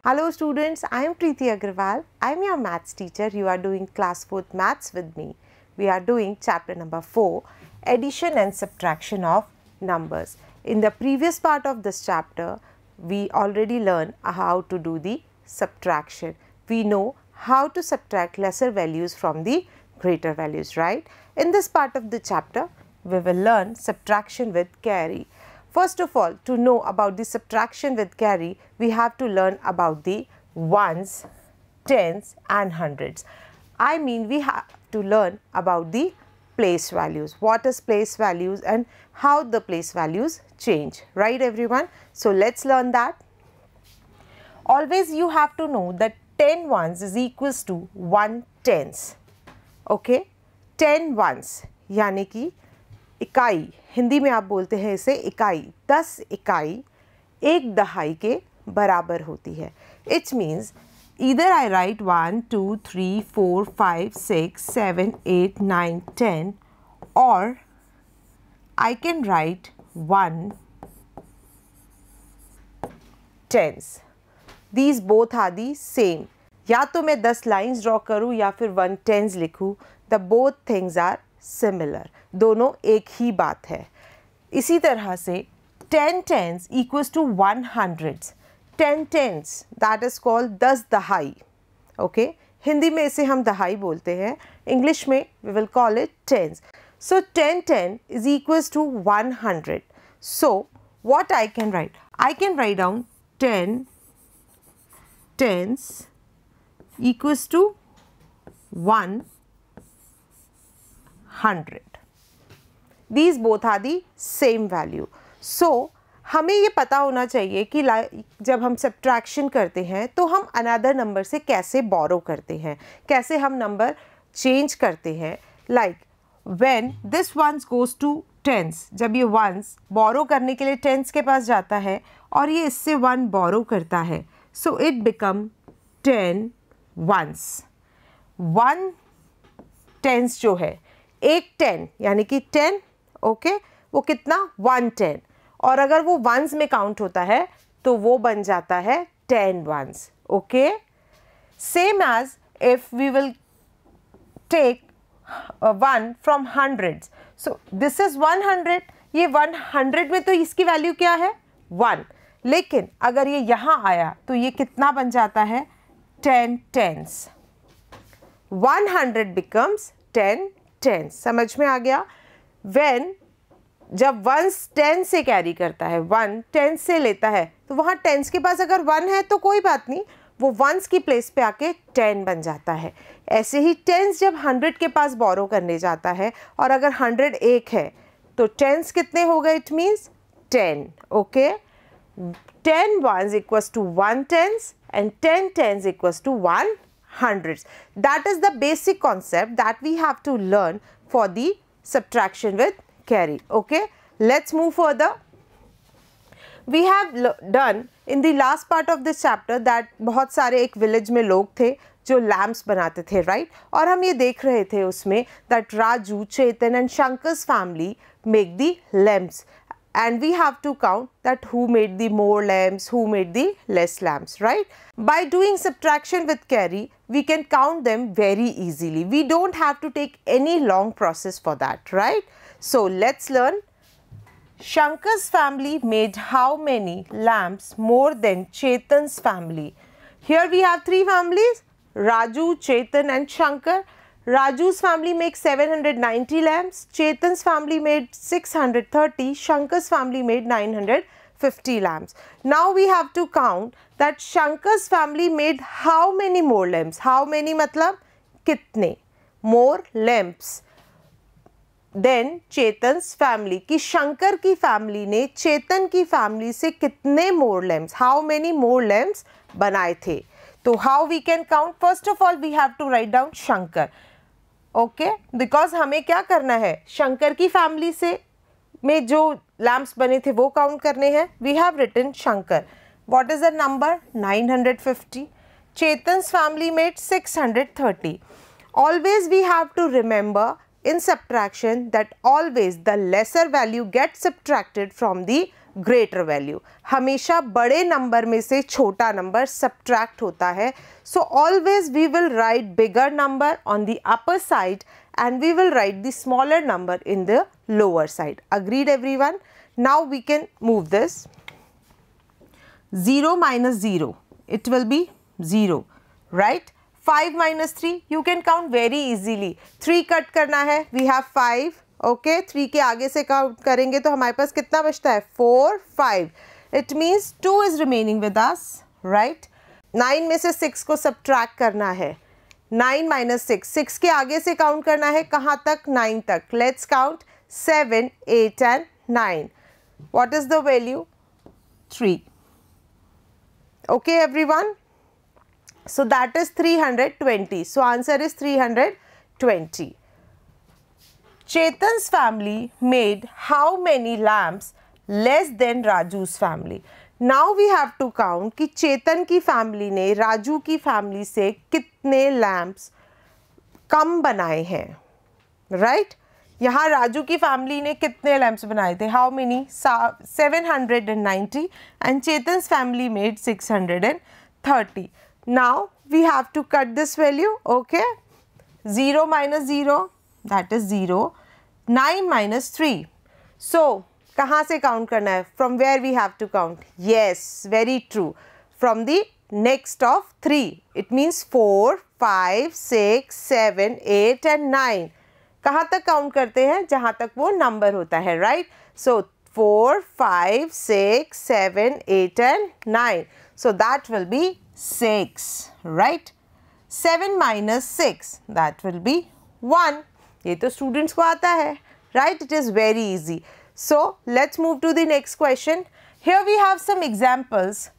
Hello students, I am Preeti Agarwal. I am your maths teacher. You are doing class 4th maths with me. We are doing chapter number 4, addition and subtraction of numbers. In the previous part of this chapter, we already learned how to do the subtraction. We know how to subtract lesser values from the greater values, right? In this part of the chapter, we will learn subtraction with carry. First of all, to know about the subtraction with carry, we have to learn about the ones, tens and hundreds. I mean, we have to learn about the place values. What is place values and how the place values change, right everyone? So let's learn that. Always you have to know that 10 ones is equals to 1 tens. Okay? 10 ones यानी कि इकाई, हिंदी में आप बोलते हैं इसे इकाई, 10 इकाई एक दहाई के बराबर होती है. It means either I write 1, 2, 3, 4, 5, 6, 7, 8, 9, 10 or I can write 1 tens. These both are the same. या तो मैं 10 लाइन्स ड्रॉ करूँ या फिर 1 tens लिखूँ, the both things are similar. दोनों एक ही बात है. इसी तरह से 10 tens equals to 1 hundreds. 10 tens that is called 10 दहाई. Okay? हिंदी में इसे हम दहाई बोलते हैं. English में we will call it tens. So 10 is equals to 100. So what I can write? I can write down 10 tens equals to 100. These both are the same value. So हमें ये पता होना चाहिए कि जब हम सब्ट्रैक्शन करते हैं तो हम अनदर नंबर से कैसे बोरो करते हैं, कैसे हम नंबर चेंज करते हैं. Like when this ones goes to tens, जब ये वंस बोरो करने के लिए टेंस के पास जाता है और ये इससे 1 बोरो करता है, so it become 10 ones. 1 tens जो है, एक 10 यानी कि 10, ओके, वो कितना 1 10, और अगर वो वंस में काउंट होता है तो वो बन जाता है 10 ones. Okay, same as if we will take 1 from hundreds. So this is 100. ये 100 में तो इसकी वैल्यू क्या है 1, लेकिन अगर ये यहाँ आया तो ये कितना बन जाता है 10 tens. 100 becomes 10 tens. समझ में आ गया? When जब वंस 10 से कैरी करता है, 1 10 से लेता है, तो वहाँ टेंस के पास अगर 1 है तो कोई बात नहीं, वो वंस की प्लेस पे आके 10 बन जाता है. ऐसे ही टेंस जब 100 के पास बोरो करने जाता है और अगर 100 एक है तो टेंस कितने हो गए? It means 10. Okay, 10 ones equals to 1 tens and 10 tens equals to 1 hundreds. That is the basic concept that we have to learn for the subtraction with carry. Okay, let's move further. We have done in the last part of this chapter that बहुत सारे एक village में लोग थे जो lamps बनाते थे, right? और हम ये देख रहे थे उसमें that Raju, Chetan and Shankar's family make the lamps. And we have to count that who made the more lamps, who made the less lamps, right? By doing subtraction with carry, we can count them very easily. We don't have to take any long process for that, right? So let's learn. Shankar's family made how many lamps more than Chetan's family? Here we have 3 families, Raju, Chetan and Shankar. Raju's family makes 790 lamps, Chetan's family made 630, Shankar's family made 950 lamps. Now we have to count that Shankar's family made how many more lamps? How many मतलब कितने more lamps then Chetan's family, कि शंकर की family ने चेतन की family से कितने more lamps, how many more lamps बनाए थे. तो how we can count? First of all we have to write down Shankar. Okay, because हमें क्या करना है, शंकर की फैमिली से में जो लैम्प्स बने थे वो काउंट करने हैं. We have written Shankar. What is the number? 950. Chetan's family made 630. Always we have to remember in subtraction that always the lesser value gets subtracted from the greater value. हमेशा बड़े नंबर में से छोटा नंबर सब्ट्रैक्ट होता है। So always we will write bigger number on the upper side and we will write the smaller number in the lower side. Agreed everyone? Now we can move this. 0 minus 0, it will be 0, right? 5 minus 3, you can count very easily. 3 cut करना है, we have 5, okay? 3 के आगे से count करेंगे तो हमारे पास कितना बचता है? 4, 5. It means 2 is remaining with us, right? 9 में से 6 को subtract करना है. 9 minus 6, 6 के आगे से काउंट करना है कहाँ तक? 9 तक. Let's count 7, 8 and 9. What is the value? 3. Okay everyone? So that is 320. So answer is 320. Chetan's family made how many lamps less than Raju's family? Now we have to count कि चेतन की family ने राजू की family से कितने lamps कम बनाए हैं, right? यहाँ राजू की फैमिली ने कितने लैम्प्स बनाए थे? How many? 790 and Chetan's family made 630. Now we have to cut this value, okay? 0 minus 0, that is 0. 9 minus 3. So कहाँ से काउंट करना है? From where we have to count? Yes, very true, from the next of 3. It means 4, 5, 6, 7, 8 and 9. कहाँ तक count करते हैं? जहाँ तक वो नंबर होता है, right? So 4, 5, 6, 7, 8 and 9. So that will be 6, right? 7 minus 6, that will be 1. ये तो स्टूडेंट्स को आता है, right? It is very easy. So let's move to the next question. Here we have some examples.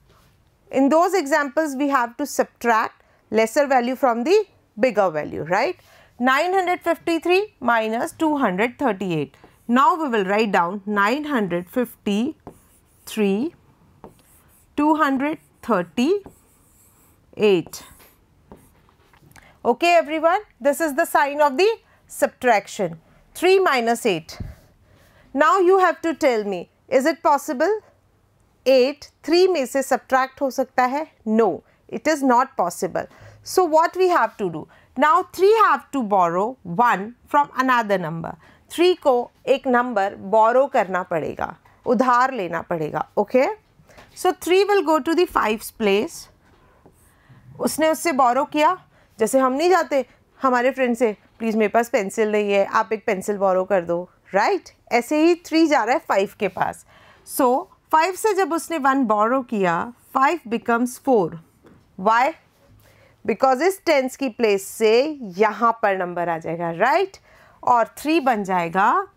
In those examples we have to subtract lesser value from the bigger value, right? 953 minus 238. Now we will write down 953, 238. Okay everyone, this is the sign of the subtraction. 3 minus 8. Now you have to tell me, is it possible 8 3 में से subtract हो सकता है? No, it is not possible. So what we have to do? Now 3 have to borrow 1 from another number. 3 को एक number borrow करना पड़ेगा, उधार लेना पड़ेगा, okay? So 3 will go to the 5's place. उसने उससे borrow किया. जैसे हम नहीं जाते हमारे फ्रेंड से, प्लीज़ मेरे पास पेंसिल नहीं है, आप एक पेंसिल बोरो कर दो, राइट? ऐसे ही 3 जा रहा है 5 के पास. सो 5 से जब उसने 1 बोरो किया, 5 बिकम्स 4. वाई? बिकॉज इस टेंस की प्लेस से यहाँ पर नंबर आ जाएगा, राइट? और 3 बन जाएगा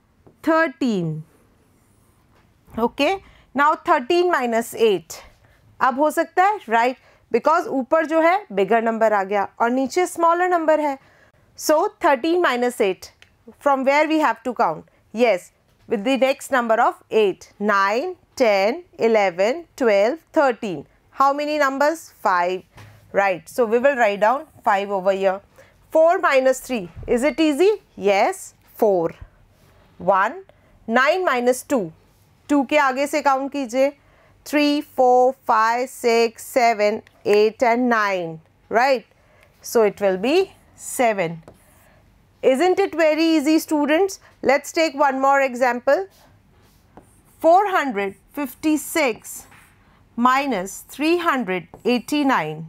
13. ओके, नाउ 13 minus 8 अब हो सकता है, राइट? बिकॉज ऊपर जो है बिगर नंबर आ गया और नीचे स्मॉलर नंबर है. So 13 minus 8, from where we have to count? Yes, with the next number of 8. 9, 10, 11, 12, 13. How many numbers? 5, right? So we will write down 5 over here. 4 minus 3, is it easy? Yes, 4. 1. 9 minus 2, 2 के आगे से count कीजिए. 3, 4, 5, 6, 7, 8 and 9, right? So it will be 7. Isn't it very easy, students? Let's take one more example. 456 minus 389.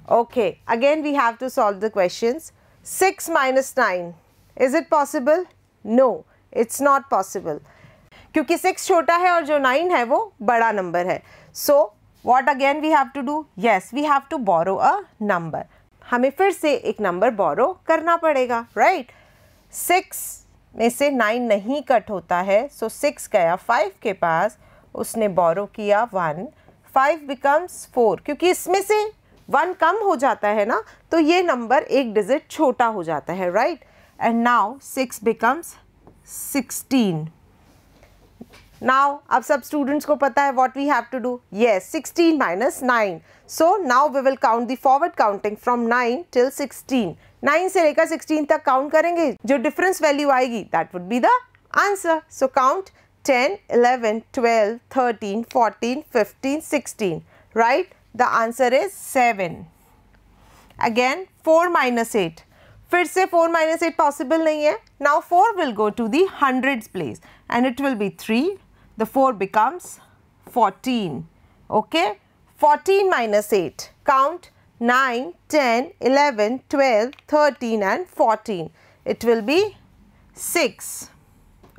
Okay, again we have to solve the questions. 6 minus 9, is it possible? No, it's not possible. क्योंकि 6 छोटा है और जो 9 है वो बड़ा number है. So what again we have to do? Yes, we have to borrow a number. हमें फिर से एक नंबर बोरो करना पड़ेगा, राइट? 6 में से 9 नहीं कट होता है, सो 6 गया 5 के पास, उसने बोरो किया 1. 5 बिकम्स 4. क्योंकि इसमें से 1 कम हो जाता है ना, तो ये नंबर एक डिजिट छोटा हो जाता है, right? And now 6 becomes 16. Now, अब सब स्टूडेंट्स को पता है what we have to do. Yes, 16 minus 9. So now we will count the forward counting from 9 till 16. 9 से लेकर 16 तक काउंट करेंगे. जो डिफरेंस वैल्यू आएगी that would be the answer. So count 10, 11, 12, 13, 14, 15, 16. Right? The answer is 7. Again 4 minus 8. फिर से 4 minus 8 possible नहीं है. Now 4 will go to the hundreds place and it will be 3. The 4 becomes 14. Okay? 14 minus 8. Count 9, 10, 11, 12, 13 and 14. It will be 6.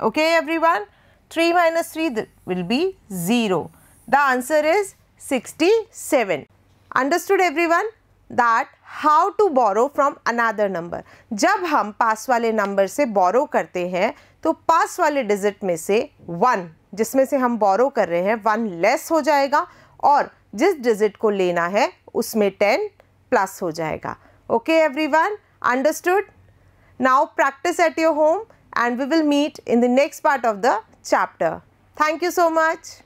Okay everyone? 3 minus 3 will be 0. The answer is 67. Understood everyone? That how to borrow from another number. जब हम पास वाले number से borrow करते हैं तो पास वाले digit में से 1 जिसमें से हम borrow कर रहे हैं 1 लेस हो जाएगा और जिस डिजिट को लेना है उसमें 10 प्लस हो जाएगा. Okay everyone? Understood? Now practice at your home and we will meet in the next part of the chapter. Thank you so much.